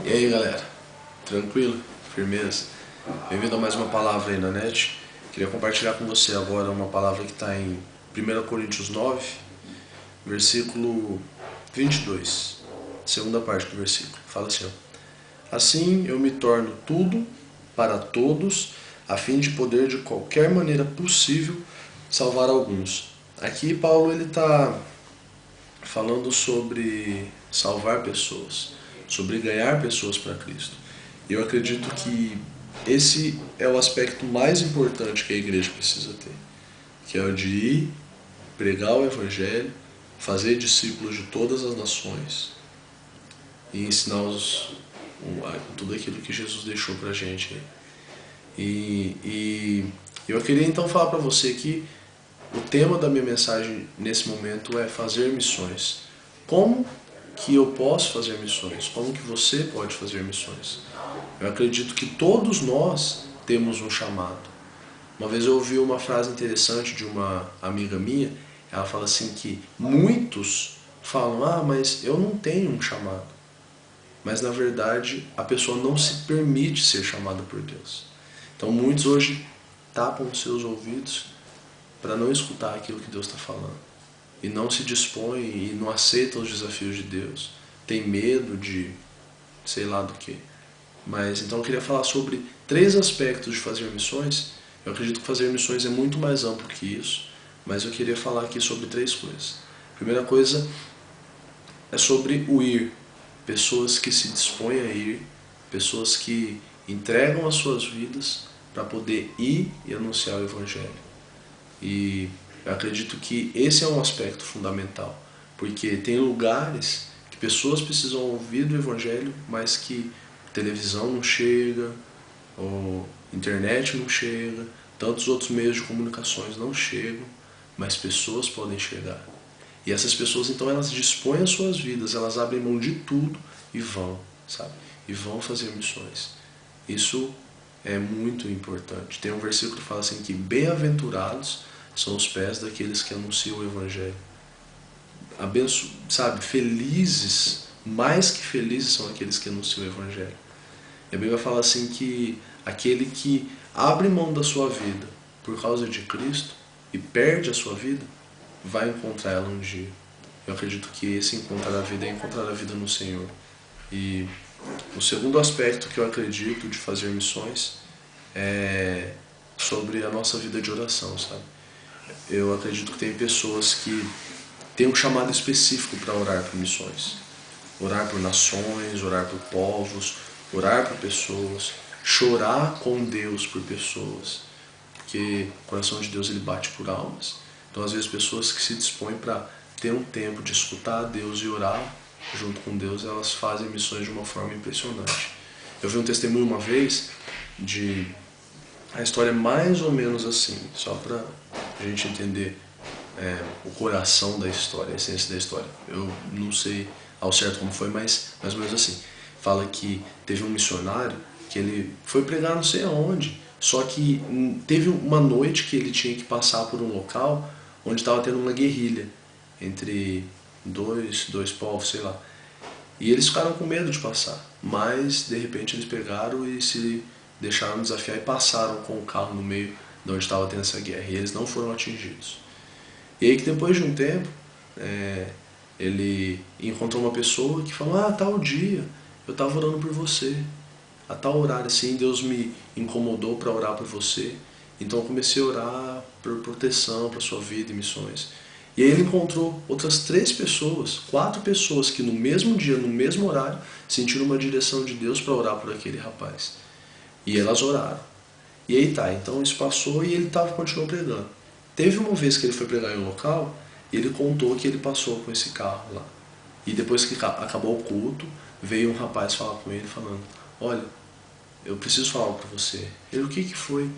E aí galera, tranquilo? Firmeza? Bem-vindo a mais uma palavra aí na net. Queria compartilhar com você agora uma palavra que está em 1 Coríntios 9, versículo 22, segunda parte do versículo. Fala assim, ó: assim eu me torno tudo para todos, a fim de poder de qualquer maneira possível salvar alguns. Aqui Paulo ele está falando sobre salvar pessoas, sobre ganhar pessoas para Cristo. E eu acredito que esse é o aspecto mais importante que a igreja precisa ter, que é o de ir, pregar o Evangelho, fazer discípulos de todas as nações e ensiná-los tudo aquilo que Jesus deixou para a gente. E eu queria então falar para você que o tema da minha mensagem nesse momento é fazer missões. Como que eu posso fazer missões? Como que você pode fazer missões? Eu acredito que todos nós temos um chamado. Uma vez eu ouvi uma frase interessante de uma amiga minha. Ela fala assim que muitos falam: mas eu não tenho um chamado. Mas na verdade a pessoa não se permite ser chamada por Deus. Então muitos hoje tapam os seus ouvidos para não escutar aquilo que Deus está falando. E não se dispõe e não aceita os desafios de Deus. Tem medo de sei lá do que. Mas então eu queria falar sobre 3 aspectos de fazer missões. Eu acredito que fazer missões é muito mais amplo que isso, mas eu queria falar aqui sobre 3 coisas. A primeira coisa é sobre o ir. Pessoas que se dispõem a ir, pessoas que entregam as suas vidas para poder ir e anunciar o Evangelho. E eu acredito que esse é um aspecto fundamental, porque tem lugares que pessoas precisam ouvir do Evangelho, mas que televisão não chega, ou internet não chega, tantos outros meios de comunicações não chegam, mas pessoas podem chegar. E essas pessoas então elas dispõem as suas vidas, elas abrem mão de tudo e vão, sabe? E vão fazer missões. Isso é muito importante. Tem um versículo que fala assim que bem-aventurados são os pés daqueles que anunciam o Evangelho. Sabe, felizes, mais que felizes são aqueles que anunciam o Evangelho. E a Bíblia fala assim que aquele que abre mão da sua vida por causa de Cristo e perde a sua vida, vai encontrar ela um dia. Eu acredito que esse encontrar a vida é encontrar a vida no Senhor. E o segundo aspecto que eu acredito de fazer missões é sobre a nossa vida de oração, sabe? Eu acredito que tem pessoas que têm um chamado específico para orar por missões. Orar por nações, orar por povos, orar por pessoas, chorar com Deus por pessoas, porque o coração de Deus ele bate por almas. Então às vezes pessoas que se dispõem para ter um tempo de escutar a Deus e orar junto com Deus, elas fazem missões de uma forma impressionante. Eu vi um testemunho uma vez de a história é mais ou menos assim, só para a gente entender o coração da história, a essência da história. Eu não sei ao certo como foi, mas mais ou menos assim. Fala que teve um missionário que ele foi pregar não sei aonde, só que teve uma noite que ele tinha que passar por um local onde estava tendo uma guerrilha entre dois povos, sei lá. E eles ficaram com medo de passar, mas de repente eles pegaram e se deixaram desafiar e passaram com o carro no meio de onde estava tendo essa guerra, e eles não foram atingidos. E aí que depois de um tempo, ele encontrou uma pessoa que falou: tal dia eu estava orando por você, a tal horário assim, Deus me incomodou para orar por você, então eu comecei a orar por proteção para sua vida e missões. E aí ele encontrou outras 3 pessoas, 4 pessoas que no mesmo dia, no mesmo horário, sentiram uma direção de Deus para orar por aquele rapaz. E elas oraram. E aí tá, então isso passou e ele continuou pregando. Teve uma vez que ele foi pregar em um local, e ele contou que ele passou com esse carro lá. E depois que acabou o culto, veio um rapaz falar com ele falando: olha, eu preciso falar algo para você. Ele: o que foi?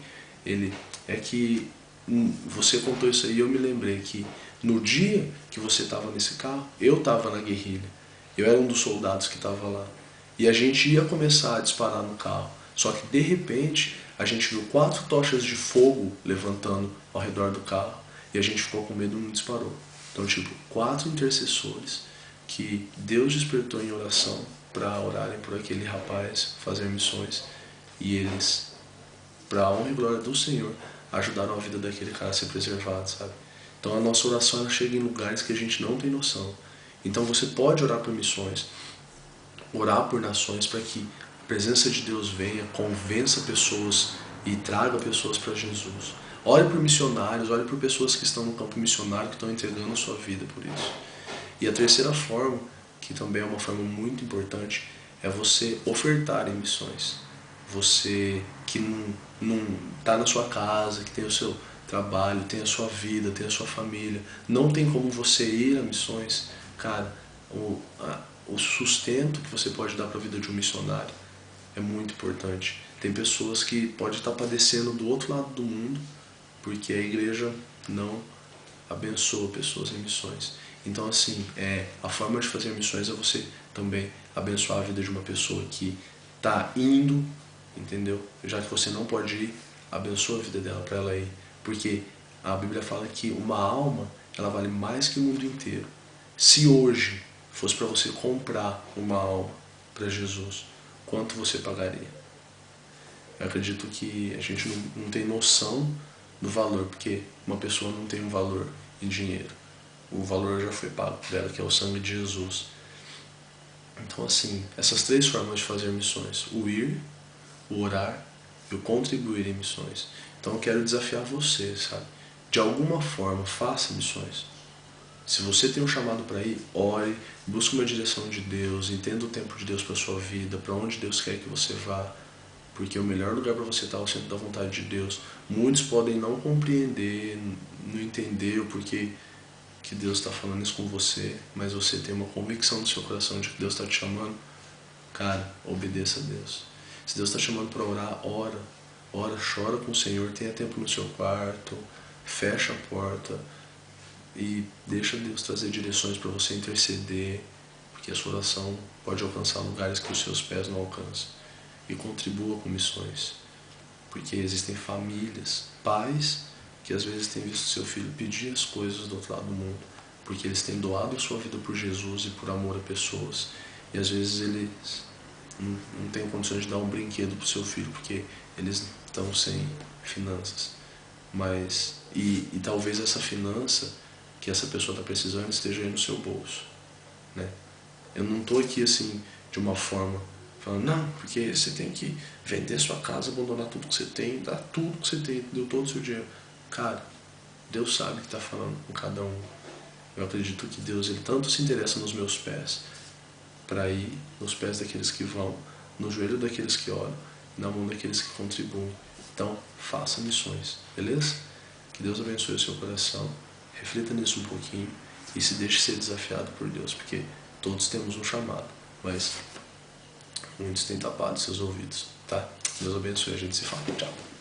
Ele: é que você contou isso aí e eu me lembrei que no dia que você estava nesse carro, eu estava na guerrilha. Eu era um dos soldados que estava lá. E a gente ia começar a disparar no carro. Só que de repente a gente viu 4 tochas de fogo levantando ao redor do carro. E a gente ficou com medo e não disparou. Então 4 intercessores que Deus despertou em oração para orarem por aquele rapaz, fazer missões, e eles, para a honra e glória do Senhor, ajudaram a vida daquele cara a ser preservado, sabe? Então a nossa oração ela chega em lugares que a gente não tem noção. Então você pode orar por missões, orar por nações para que a presença de Deus venha, convença pessoas e traga pessoas para Jesus. Ore por missionários, ore por pessoas que estão no campo missionário, que estão entregando a sua vida por isso. E a terceira forma, que também é uma forma muito importante, é você ofertar em missões. Você que não está na sua casa, que tem o seu trabalho, tem a sua vida, tem a sua família, não tem como você ir a missões, cara, o sustento que você pode dar para a vida de um missionário é muito importante. Tem pessoas que podem estar padecendo do outro lado do mundo porque a igreja não abençoa pessoas em missões. Então, assim, a forma de fazer missões é você também abençoar a vida de uma pessoa que está indo, entendeu? Já que você não pode ir, abençoa a vida dela para ela ir. Porque a Bíblia fala que uma alma, ela vale mais que o mundo inteiro. Se hoje fosse para você comprar uma alma para Jesus, quanto você pagaria? Eu acredito que a gente não tem noção do valor, porque uma pessoa não tem um valor em dinheiro. O valor já foi pago por ela, que é o sangue de Jesus. Então, assim, essas três formas de fazer missões: o ir, o orar e o contribuir em missões. Então eu quero desafiar você, sabe? De alguma forma, faça missões. Se você tem um chamado para ir, ore, busque uma direção de Deus, entenda o tempo de Deus para sua vida, para onde Deus quer que você vá, porque o melhor lugar para você estar é o centro da vontade de Deus. Muitos podem não compreender, não entender o porquê que Deus está falando isso com você, mas você tem uma convicção no seu coração de que Deus está te chamando, cara, obedeça a Deus. Se Deus está chamando para orar, ora, chora com o Senhor, tenha tempo no seu quarto, fecha a porta e deixa Deus trazer direções para você interceder, porque a sua oração pode alcançar lugares que os seus pés não alcançam. E contribua com missões, porque existem famílias, pais, que às vezes têm visto seu filho pedir as coisas do outro lado do mundo, porque eles têm doado a sua vida por Jesus e por amor a pessoas, e às vezes eles não têm condições de dar um brinquedo para o seu filho, porque eles estão sem finanças. Mas, e talvez essa finança que essa pessoa está precisando esteja aí no seu bolso, né? Eu não estou aqui assim, de uma forma falando, não, porque você tem que vender sua casa, abandonar tudo que você tem, dar tudo que você tem, deu todo o seu dinheiro. Cara, Deus sabe que está falando com cada um. Eu acredito que Deus, ele tanto se interessa nos meus pés, para ir nos pés daqueles que vão, no joelho daqueles que oram, na mão daqueles que contribuem. Então, faça missões, beleza? Que Deus abençoe o seu coração, reflita nisso um pouquinho e se deixe ser desafiado por Deus, porque todos temos um chamado, mas muitos têm tapado seus ouvidos, tá? Deus abençoe, a gente se fala. Tchau.